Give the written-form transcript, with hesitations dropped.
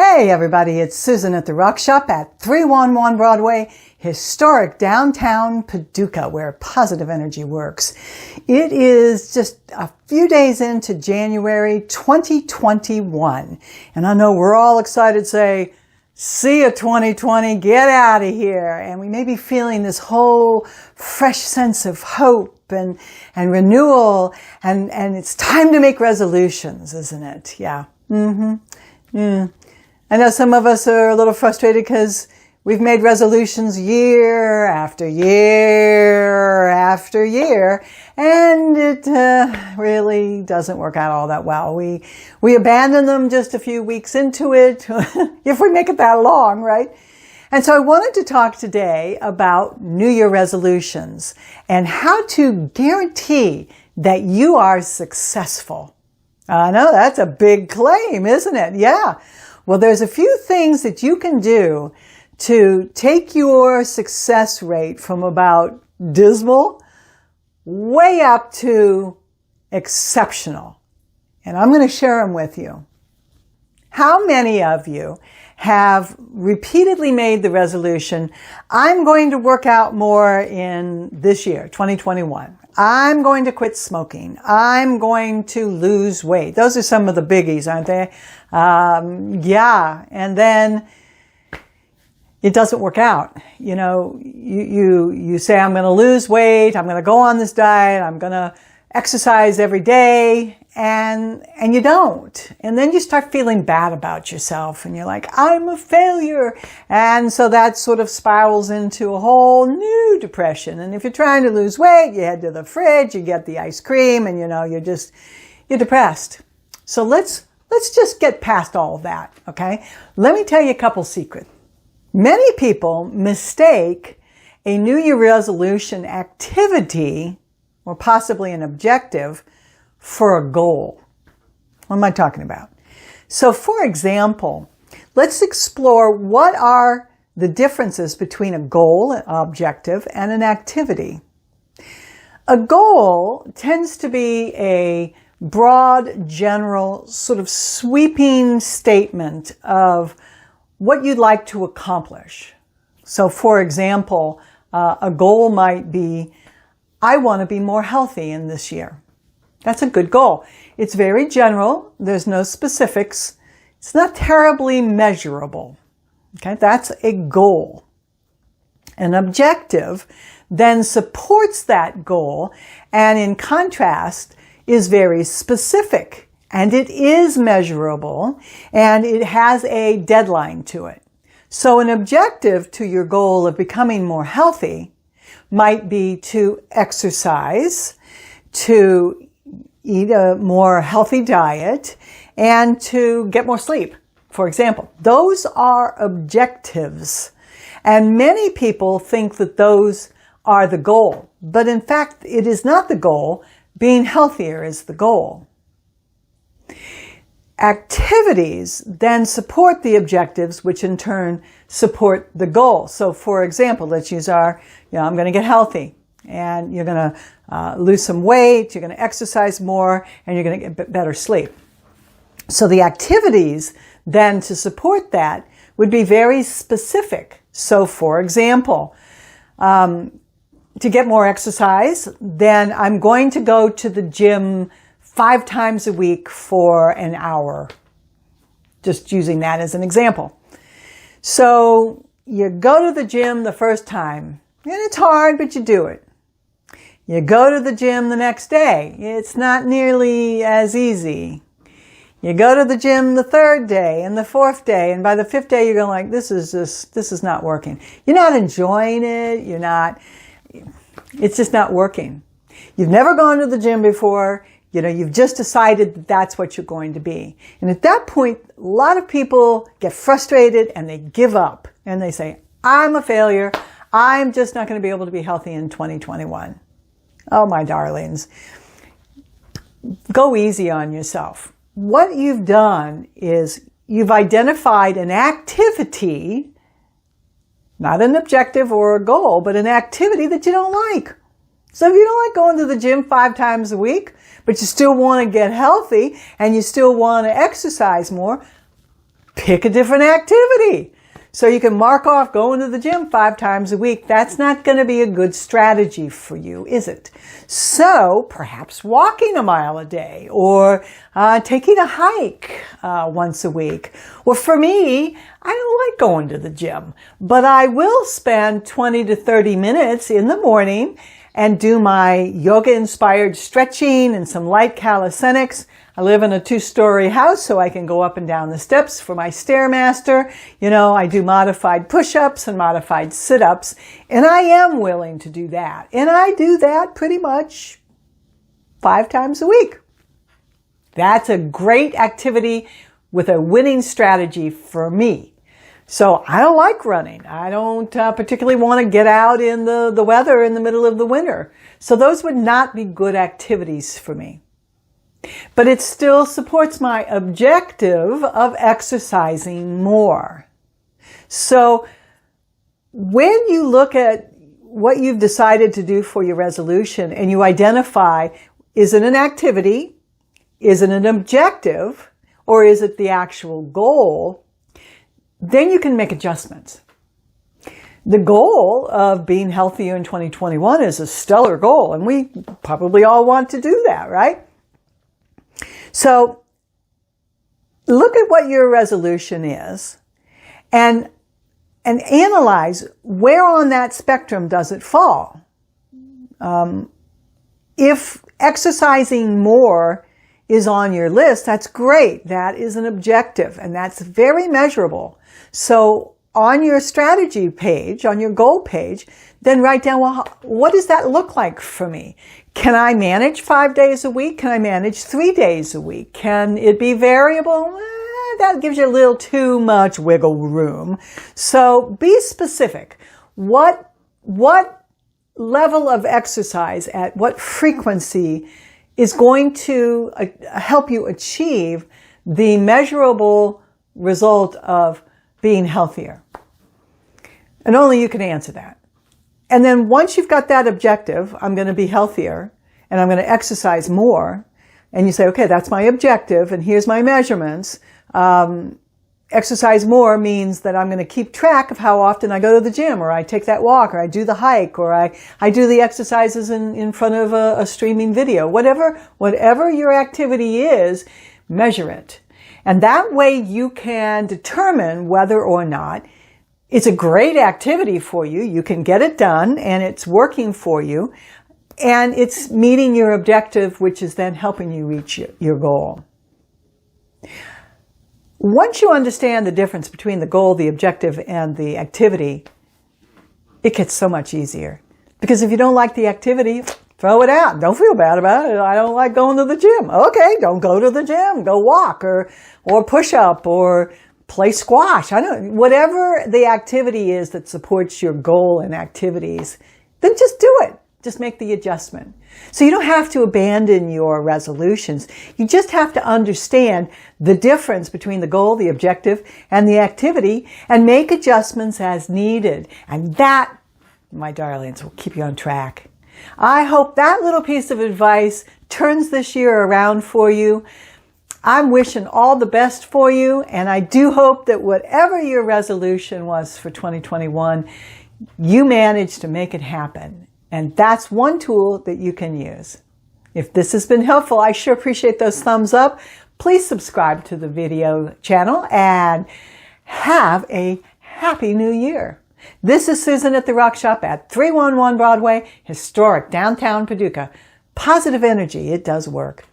Hey everybody, it's Susan at the Rock Shop at 311 Broadway, historic downtown Paducah, where positive energy works. It is just a few days into January 2021, and I know we're all excited to say, see ya 2020, get out of here. And we may be feeling this whole fresh sense of hope and renewal, and it's time to make resolutions, isn't it? Yeah. I know some of us are a little frustrated because we've made resolutions year after year after year, and it really doesn't work out all that well. We abandon them just a few weeks into it, if we make it that long, right? And so I wanted to talk today about New Year resolutions and how to guarantee that you are successful. I know that's a big claim, isn't it? Yeah. Well, there's a few things that you can do to take your success rate from about dismal way up to exceptional. And I'm going to share them with you. How many of you have repeatedly made the resolution, I'm going to work out more in this year, 2021. I'm going to quit smoking. I'm going to lose weight. Those are some of the biggies, aren't they? Yeah. And then it doesn't work out. You know, you say, I'm going to lose weight. I'm going to go on this diet. I'm going to exercise every day. And you don't. And then you start feeling bad about yourself and you're like, I'm a failure. And so that sort of spirals into a whole new depression. And if you're trying to lose weight, you head to the fridge, you get the ice cream, and you're depressed. So let's just get past all of that. Okay. Let me tell you a couple secrets. Many people mistake a New Year resolution activity or possibly an objective for a goal. What am I talking about? So for example, let's explore what are the differences between a goal, an objective, and an activity. A goal tends to be a broad, general, sort of sweeping statement of what you'd like to accomplish. So for example, a goal might be, I want to be more healthy in this year. That's a good goal. It's very general. There's no specifics. It's not terribly measurable. Okay, that's a goal. An objective then supports that goal and in contrast is very specific and it is measurable and it has a deadline to it. So an objective to your goal of becoming more healthy might be to exercise, to eat a more healthy diet, and to get more sleep, for example. Those are objectives. And many people think that those are the goal. But in fact, it is not the goal. Being healthier is the goal. Activities then support the objectives, which in turn support the goal. So for example, let's use I'm going to get healthy. And you're going to lose some weight, you're going to exercise more, and you're going to get better sleep. So the activities then to support that would be very specific. So for example, to get more exercise, then I'm going to go to the gym 5 times a week for an hour. Just using that as an example. So you go to the gym the first time, and it's hard, but you do it. You go to the gym the next day. It's not nearly as easy. You go to the gym the 3rd day and the 4th day, and by the 5th day you're going like, this is not working. You're not enjoying it. It's just not working. You've never gone to the gym before. You've just decided that that's what you're going to be. And at that point, a lot of people get frustrated and they give up and they say, I'm a failure. I'm just not going to be able to be healthy in 2021. Oh, my darlings, go easy on yourself. What you've done is you've identified an activity, not an objective or a goal, but an activity that you don't like. So if you don't like going to the gym 5 times a week, but you still want to get healthy and you still want to exercise more, pick a different activity. So you can mark off going to the gym 5 times a week. That's not going to be a good strategy for you, is it? So perhaps walking a mile a day, or taking a hike once a week. Or for me, I don't like going to the gym, but I will spend 20 to 30 minutes in the morning and do my yoga-inspired stretching and some light calisthenics. I live in a 2-story house, so I can go up and down the steps for my Stairmaster. You know, I do modified push-ups and modified sit-ups, and I am willing to do that. And I do that pretty much 5 times a week. That's a great activity with a winning strategy for me. So I don't like running. I don't particularly want to get out in the weather in the middle of the winter. So those would not be good activities for me. But it still supports my objective of exercising more. So when you look at what you've decided to do for your resolution and you identify, is it an activity, is it an objective, or is it the actual goal, then you can make adjustments. The goal of being healthier in 2021 is a stellar goal, and we probably all want to do that, right? So look at what your resolution is and analyze where on that spectrum does it fall. If exercising more is on your list, that's great. That is an objective, and that's very measurable. So on your strategy page, on your goal page, then write down, well, what does that look like for me? Can I manage 5 days a week? Can I manage 3 days a week? Can it be variable? That gives you a little too much wiggle room. So be specific. What level of exercise at what frequency is going to help you achieve the measurable result of being healthier? And only you can answer that. And then once you've got that objective, I'm going to be healthier and I'm going to exercise more, and you say, okay, that's my objective and here's my measurements. Exercise more means that I'm going to keep track of how often I go to the gym, or I take that walk, or I do the hike, or I do the exercises in front of a streaming video. Whatever your activity is, measure it. And that way you can determine whether or not it's a great activity for you. You can get it done and it's working for you and it's meeting your objective, which is then helping you reach your goal. Once you understand the difference between the goal, the objective, and the activity, it gets so much easier. Because if you don't like the activity, throw it out. Don't feel bad about it. I don't like going to the gym. Okay, don't go to the gym. Go walk or push up or play squash. Whatever the activity is that supports your goal and activities, then just do it. Just make the adjustment. So you don't have to abandon your resolutions. You just have to understand the difference between the goal, the objective, and the activity, and make adjustments as needed. And that, my darlings, will keep you on track. I hope that little piece of advice turns this year around for you. I'm wishing all the best for you, and I do hope that whatever your resolution was for 2021, you managed to make it happen. And that's one tool that you can use. If this has been helpful, I sure appreciate those thumbs up. Please subscribe to the video channel and have a happy new year. This is Susan at the Rock Shop at 311 Broadway, historic downtown Paducah. Positive energy, it does work.